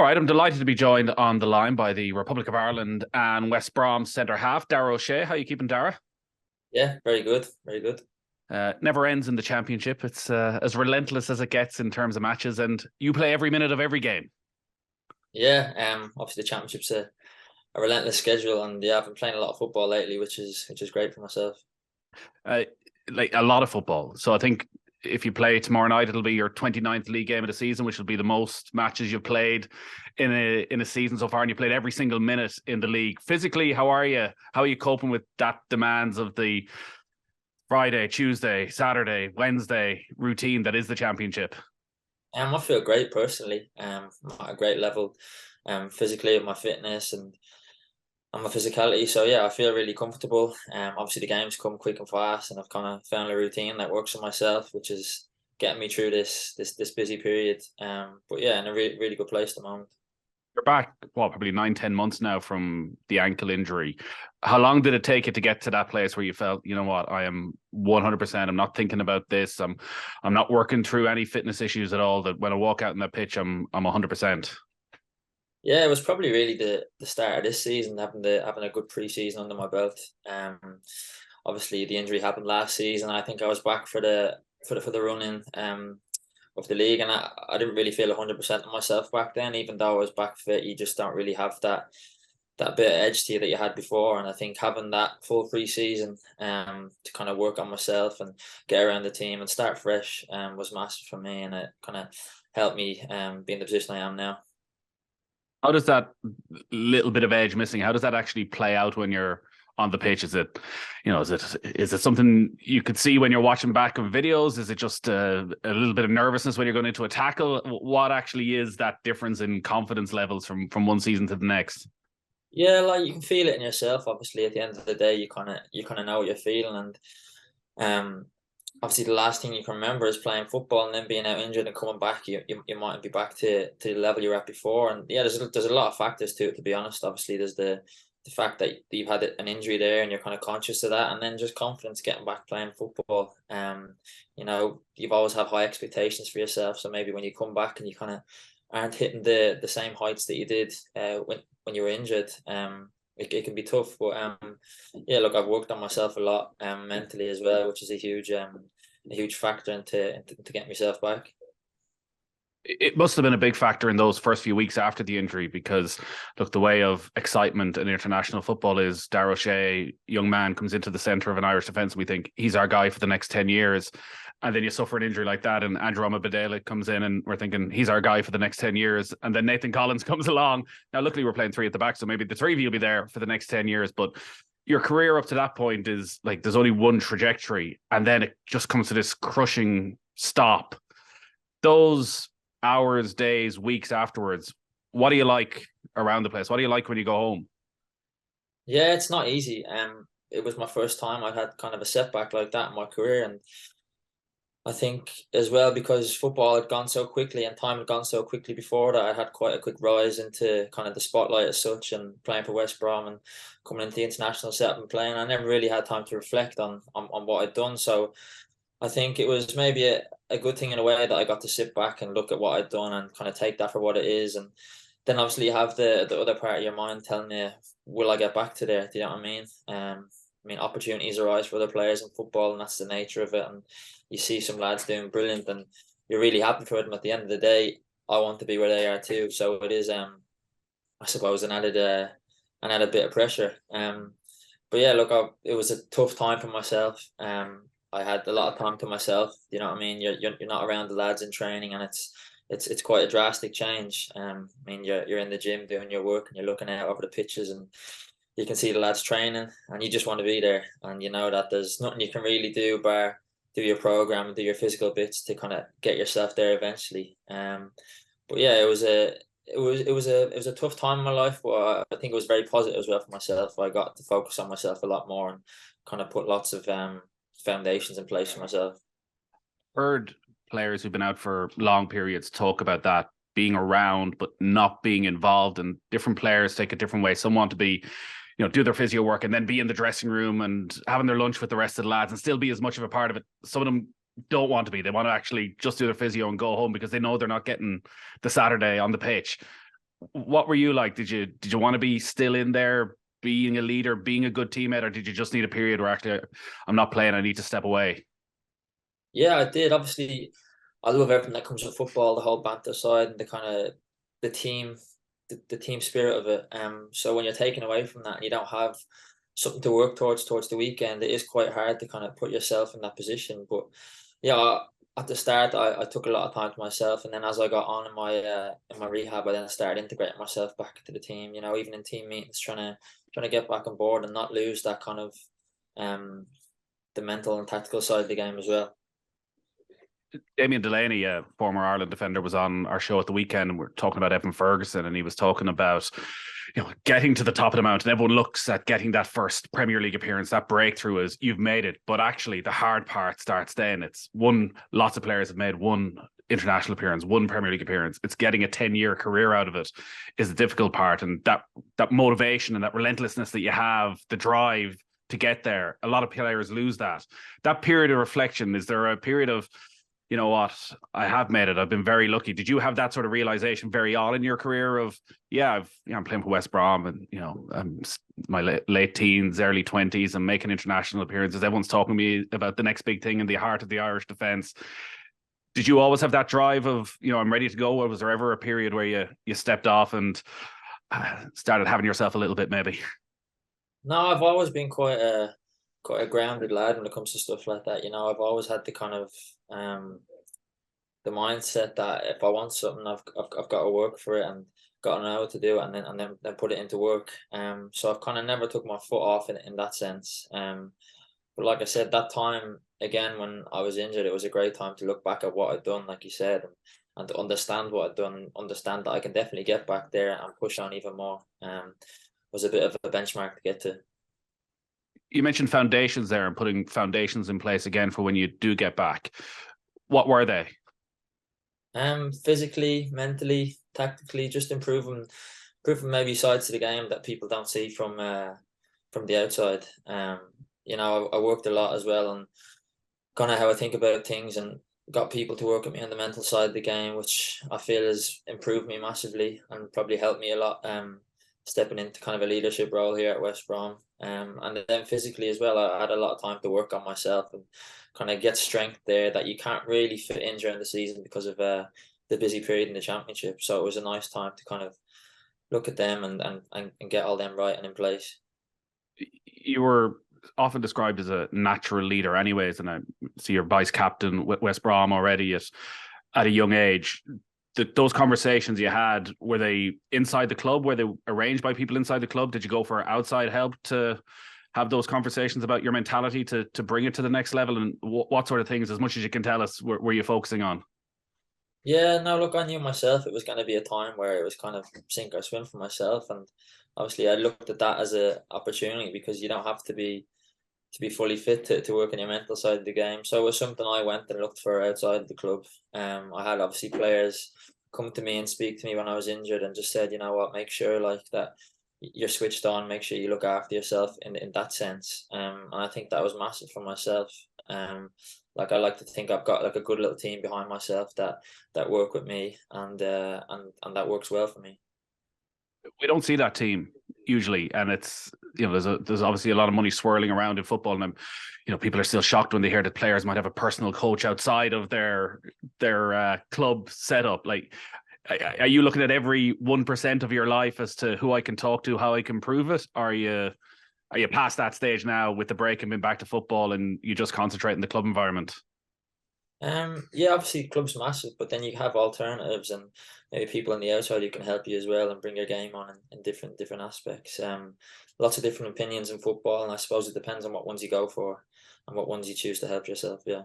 All right, I'm delighted to be joined on the line by the Republic of Ireland and West Brom centre half, Dara O'Shea. How are you keeping, Dara? Yeah, very good, very good. Never ends in the championship. It's as relentless as it gets in terms of matches, and you play every minute of every game. Yeah, obviously the championship's a relentless schedule, and yeah, I've been playing a lot of football lately, which is great for myself. Uh, like a lot of football. So I think if you play tomorrow night, it'll be your 29th league game of the season, which will be the most matches you've played in a season so far, and you played every single minute in the league. Physically, how are you? How are you coping with that demands of the Friday, Tuesday, Saturday, Wednesday routine that is the championship? I feel great personally. I'm at a great level, physically with my fitness and my physicality. So yeah, I feel really comfortable. Obviously the games come quick and fast, and I've kind of found a routine that works for myself, which is getting me through this busy period. But yeah, in a really good place at the moment. You're back, well, probably 9, 10 months now from the ankle injury. How long did it take you to get to that place where you felt, you know what, I am 100%. I'm not thinking about this. I'm not working through any fitness issues at all. That when I walk out in that pitch, I'm 100%. Yeah, it was probably really the start of this season, having a good pre-season under my belt. Obviously the injury happened last season. I think I was back for the running of the league, and I didn't really feel 100% of myself back then. Even though I was back fit, you just don't really have that bit of edge to you that you had before. And I think having that full pre-season to kind of work on myself and get around the team and start fresh was massive for me, and it kind of helped me be in the position I am now. How does that little bit of edge missing, how does that actually play out when you're on the pitch? Is it, is it something you could see when you're watching back of videos? Is it just a little bit of nervousness when you're going into a tackle? What actually is that difference in confidence levels from one season to the next? Yeah, like you can feel it in yourself. Obviously, at the end of the day, you kind of know what you're feeling, and um, obviously the last thing you can remember is playing football and then being out injured and coming back. You might be back to the level you were at before, and yeah, there's a lot of factors to it. To be honest, obviously there's the fact that you've had an injury there and you're kind of conscious of that, and then just confidence getting back playing football. You've always have high expectations for yourself, so maybe when you come back and you kind of aren't hitting the same heights that you did when you were injured, it can be tough. But yeah, look, I've worked on myself a lot mentally as well, which is a huge factor into getting myself back. It must have been a big factor in those first few weeks after the injury, because look, the way of excitement in international football is Dara O'Shea, young man, comes into the centre of an Irish defence. We think he's our guy for the next 10 years. And then you suffer an injury like that, and Andrew Badela comes in, and we're thinking he's our guy for the next 10 years. And then Nathan Collins comes along. Now, luckily, we're playing three at the back, so maybe the three of you will be there for the next 10 years. But your career up to that point is like there's only one trajectory, and then it just comes to this crushing stop. Those hours, days, weeks afterwards, what do you like around the place? What do you like when you go home? Yeah, it's not easy. It was my first time I'd had kind of a setback like that in my career, and I think as well because football had gone so quickly and time had gone so quickly before that, I had quite a quick rise into kind of the spotlight as such, and playing for West Brom and coming into the international setup and playing. I never really had time to reflect on what I'd done. So I think it was maybe a good thing in a way that I got to sit back and look at what I'd done and kind of take that for what it is. And then obviously you have the other part of your mind telling you, will I get back to there? Do you know what I mean? Opportunities arise for other players in football, and that's the nature of it. And you see some lads doing brilliant, and you're really happy for them. At the end of the day, I want to be where they are too. So it is, I suppose, an added bit of pressure. But yeah, look, it was a tough time for myself. I had a lot of time to myself. You know what I mean? You're not around the lads in training, and it's quite a drastic change. You're in the gym doing your work, and you're looking out over the pitches, and you can see the lads training, and you just want to be there. And you know that there's nothing you can really do bar do your program and do your physical bits to kind of get yourself there eventually. But yeah, it was a tough time in my life, but I think it was very positive as well for myself. I got to focus on myself a lot more and kind of put lots of foundations in place for myself. Heard players who've been out for long periods talk about that, being around but not being involved, and different players take it different ways. Some want to be, do their physio work and then be in the dressing room and having their lunch with the rest of the lads and still be as much of a part of it. Some of them don't want to be. They want to actually just do their physio and go home because they know they're not getting the Saturday on the pitch. What were you like? Did you want to be still in there, being a leader, being a good teammate, or did you just need a period where actually I'm not playing, I need to step away? Yeah, I did. Obviously, I love everything that comes with football, the whole banter side and the kind of the team, the team spirit of it. So when you're taken away from that and you don't have something to work towards the weekend, it is quite hard to kind of put yourself in that position. But yeah, at the start, I took a lot of time to myself, and then as I got on in my rehab, I then started integrating myself back into the team. You know, even in team meetings, trying to get back on board and not lose that kind of um the mental and tactical side of the game as well. Damien Delaney, a former Ireland defender, was on our show at the weekend, and we're talking about Evan Ferguson, and he was talking about, getting to the top of the mountain. Everyone looks at getting that first Premier League appearance, that breakthrough is you've made it, but actually the hard part starts then. It's lots of players have made one international appearance, one Premier League appearance. It's getting a 10-year career out of it is the difficult part, and that motivation and that relentlessness that you have, the drive to get there. A lot of players lose that. That period of reflection, is there a period of, you know what, I have made it, I've been very lucky? Did you have that sort of realization very on in your career of, I'm playing for West Brom, and I'm my late teens, early 20s, I'm making international appearances, everyone's talking to me about the next big thing in the heart of the Irish defence? Did you always have that drive of, I'm ready to go, or was there ever a period where you stepped off and started having yourself a little bit, maybe? No, I've always been quite a grounded lad when it comes to stuff like that. You know, I've always had the kind of the mindset that if I want something, I've got to work for it and got to know how to do it, and then put it into work. So I've kind of never took my foot off in that sense. But like I said, that time again when I was injured, it was a great time to look back at what I'd done, like you said, and to understand what I'd done, understand that I can definitely get back there and push on even more. Was a bit of a benchmark to get to. You mentioned foundations there, and putting foundations in place again for when you do get back. What were they? Physically, mentally, tactically, just improving maybe sides to the game that people don't see from the outside. You know, I worked a lot as well on kind of how I think about things, and got people to work with me on the mental side of the game, which I feel has improved me massively and probably helped me a lot. Stepping into kind of a leadership role here at West Brom. And then physically as well, I had a lot of time to work on myself and kind of get strength there that you can't really fit in during the season because of the busy period in the championship. So it was a nice time to kind of look at them and get all them right and in place. You were often described as a natural leader anyways, and I see you're vice captain with West Brom already at a young age. Those conversations you had, were they inside the club? Were they arranged by people inside the club? Did you go for outside help to have those conversations about your mentality to bring it to the next level? And what sort of things, as much as you can tell us, were you focusing on? Yeah, no, look, I knew myself it was going to be a time where it was kind of sink or swim for myself, and obviously I looked at that as a opportunity because you don't have to be fully fit to work on your mental side of the game. So it was something I went and looked for outside the club. I had obviously players come to me and speak to me when I was injured and just said, you know what, make sure like that you're switched on, make sure you look after yourself in that sense. And I think that was massive for myself. Like I like to think I've got like a good little team behind myself that work with me and that works well for me. We don't see that team usually, and it's, there's obviously a lot of money swirling around in football, and people are still shocked when they hear that players might have a personal coach outside of their club setup. Like, are you looking at every 1% of your life as to who I can talk to, how I can prove it? Are you past that stage now with the break and been back to football, and you just concentrate in the club environment? Yeah, obviously club's massive, but then you have alternatives and maybe people on the outside who can help you as well and bring your game on in different aspects. Lots of different opinions in football, and I suppose it depends on what ones you go for and what ones you choose to help yourself. Yeah.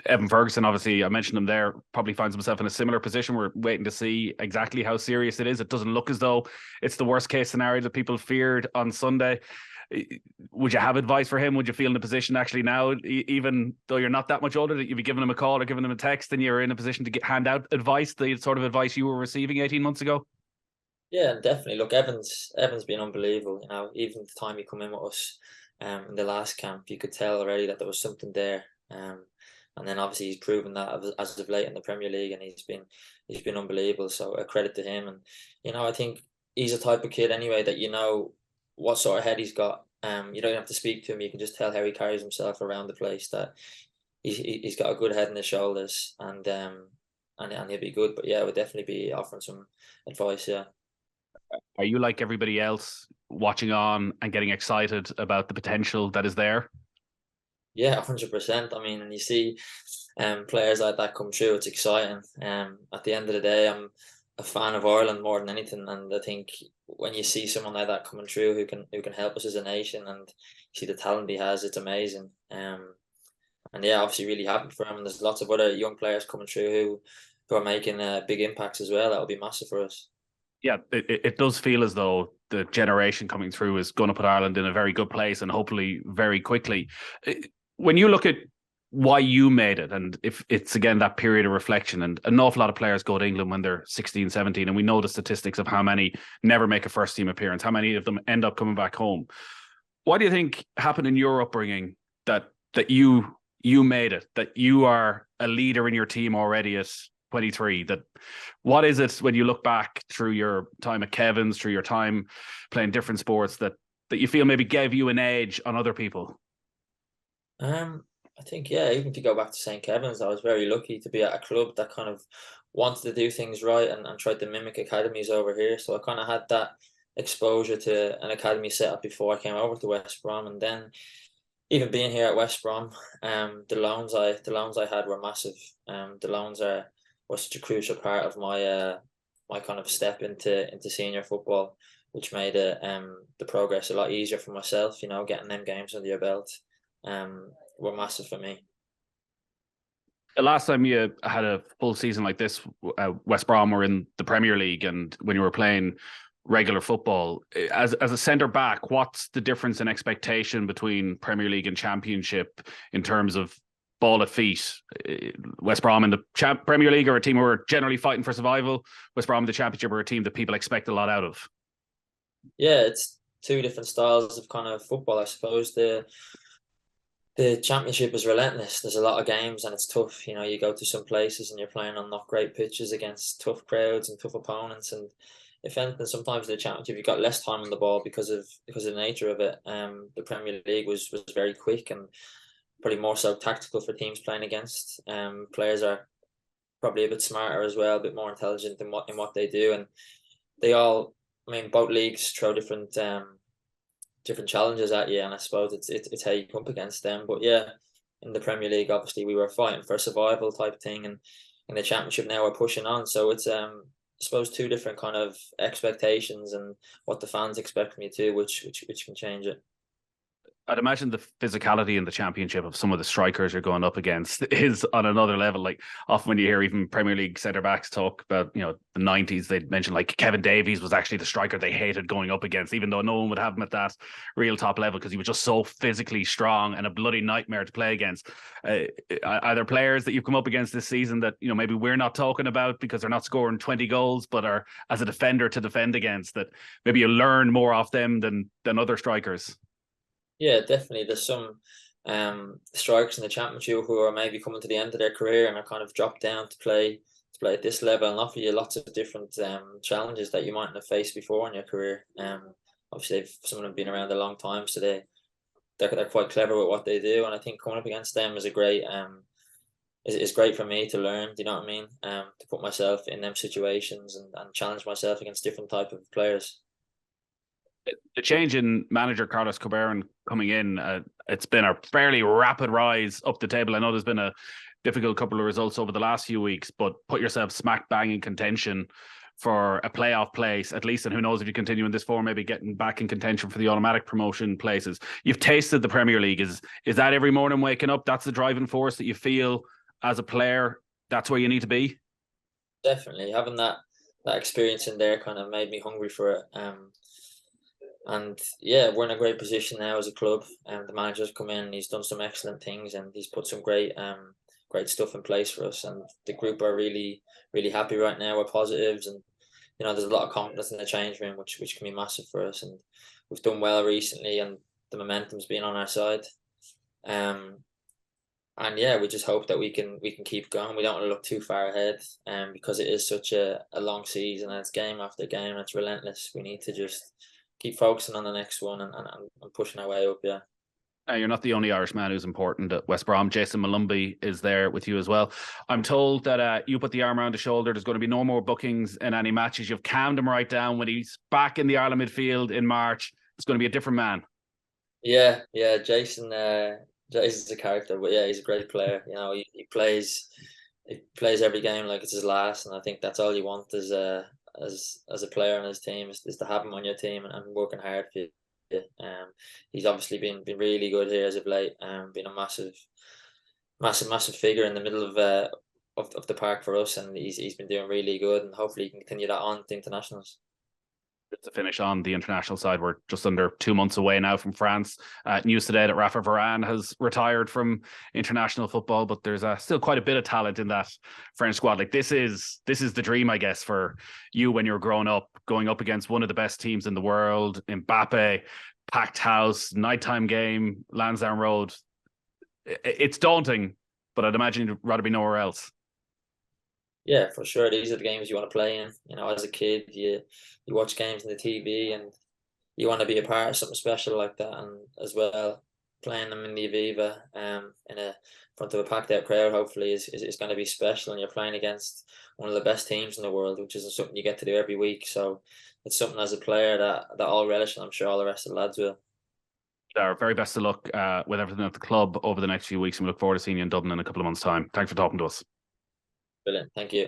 Evan Ferguson, obviously, I mentioned him there, probably finds himself in a similar position. We're waiting to see exactly how serious it is. It doesn't look as though it's the worst case scenario that people feared on Sunday. Would you have advice for him? Would you feel in a position actually now, even though you're not that much older, that you'd be giving him a call or giving him a text and you're in a position to hand out advice, the sort of advice you were receiving 18 months ago? Yeah, definitely. Look, Evan's been unbelievable. You know, even the time he come in with us in the last camp, you could tell already that there was something there. And then obviously he's proven that as of late in the Premier League, and he's been unbelievable. So a credit to him. And I think he's a type of kid anyway that what sort of head he's got. You don't have to speak to him; you can just tell how he carries himself around the place. That he's got a good head on his shoulders, and he'll be good. But yeah, I would definitely be offering some advice. Yeah. Are you like everybody else watching on and getting excited about the potential that is there? Yeah, 100%. I mean, and you see players like that come through, it's exciting. At the end of the day, I'm a fan of Ireland more than anything, and I think when you see someone like that coming through who can help us as a nation, and see the talent he has, it's amazing. And yeah, obviously really happy for him. And there's lots of other young players coming through who are making big impacts as well. That'll be massive for us. Yeah, it does feel as though the generation coming through is going to put Ireland in a very good place, and hopefully very quickly. When you look at why you made it, and if it's again that period of reflection, and an awful lot of players go to England when they're 16, 17, and we know the statistics of how many never make a first team appearance, how many of them end up coming back home. What do you think happened in your upbringing that you made it, that you are a leader in your team already at 23? That what is it when you look back through your time at Kevin's, through your time playing different sports, that you feel maybe gave you an edge on other people? I think, yeah, even if you go back to St. Kevin's, I was very lucky to be at a club that kind of wanted to do things right, and tried to mimic academies over here. So I kind of had that exposure to an academy setup before I came over to West Brom. And then even being here at West Brom, the loans I had were massive. The loans were such a crucial part of my kind of step into senior football, which made the progress a lot easier for myself. Getting them games under your belt were massive for me. The last time you had a full season like this, West Brom were in the Premier League, and when you were playing regular football, as a centre back, what's the difference in expectation between Premier League and Championship in terms of ball at feet? West Brom in the Premier League are a team who are generally fighting for survival. West Brom in the Championship are a team that people expect a lot out of. Yeah, it's two different styles of kind of football, I suppose. The Championship is relentless. There's a lot of games and it's tough. You go to some places and you're playing on not great pitches against tough crowds and tough opponents. And if anything, sometimes in the Championship you've got less time on the ball because of the nature of it. The Premier League was very quick and probably more so tactical for teams playing against. Players are probably a bit smarter as well, a bit more intelligent in what they do, and they all. I mean, both leagues throw different challenges at you, and I suppose it's how you come up against them. But yeah, in the Premier League, obviously we were fighting for a survival type thing, and in the Championship now we're pushing on. So it's I suppose two different kind of expectations and what the fans expect from you too, which can change it. I'd imagine the physicality in the Championship of some of the strikers you're going up against is on another level. Like often when you hear even Premier League centre backs talk about, the 90s, they'd mention like Kevin Davies was actually the striker they hated going up against, even though no one would have him at that real top level because he was just so physically strong and a bloody nightmare to play against. Are there players that you've come up against this season that, maybe we're not talking about because they're not scoring 20 goals, but are as a defender to defend against, that maybe you learn more off them than other strikers? Yeah, definitely. There's some strikers in the Championship who are maybe coming to the end of their career and are kind of dropped down to play at this level and offer you lots of different challenges that you mightn't have faced before in your career. Obviously, some of them have been around a long time, so they're quite clever with what they do, and I think coming up against them is a great is great for me to learn. Do you know what I mean? To put myself in them situations and challenge myself against different type of players. The change in manager Carlos Coberran coming in, it's been a fairly rapid rise up the table. I know there's been a difficult couple of results over the last few weeks, but put yourself smack bang in contention for a playoff place, at least, and who knows if you continue in this form, maybe getting back in contention for the automatic promotion places. You've tasted the Premier League. Is that every morning waking up? That's the driving force that you feel as a player, that's where you need to be? Definitely. Having that experience in there kind of made me hungry for it. And yeah, we're in a great position now as a club. And the manager's come in, he's done some excellent things, and he's put some great stuff in place for us. And the group are really, really happy right now. We're positives, and there's a lot of confidence in the change room, which can be massive for us. And we've done well recently, and the momentum's been on our side. And yeah, we just hope that we can keep going. We don't want to look too far ahead, because it is such a long season and it's game after game and it's relentless. We need to just keep focusing on the next one and pushing our way up. Yeah. You're not the only Irish man who's important at West Brom. Jason Malumbi is there with you as well. I'm told that you put the arm around the shoulder. There's going to be no more bookings in any matches. You've calmed him right down. When he's back in the Ireland midfield in March, it's going to be a different man. Yeah, yeah. Jason's a character, but yeah, he's a great player. You know, he plays every game like it's his last, and I think that's all you want as a player on his team is to have him on your team and working hard for you. He's obviously been really good here as of late. Been a massive figure in the middle of the park for us, and he's been doing really good, and hopefully he can continue that on to internationals. To finish on the international side, we're just under 2 months away now from France. News today that Rafa Varane has retired from international football, but there's still quite a bit of talent in that French squad. Like this is the dream, I guess, for you when you're growing up, going up against one of the best teams in the world. Mbappe, packed house, nighttime game, Lansdowne Road. It's daunting, but I'd imagine you'd rather be nowhere else. Yeah, for sure. These are the games you want to play in. You know, as a kid, you watch games on the TV and you want to be a part of something special like that. And as well, playing them in the Aviva, in a front of a packed out crowd, hopefully is going to be special. And you're playing against one of the best teams in the world, which is something you get to do every week. So it's something as a player that I'll relish, and I'm sure all the rest of the lads will. Dara, very best of luck with everything at the club over the next few weeks, and we look forward to seeing you in Dublin in a couple of months' time. Thanks for talking to us. Brilliant. Thank you.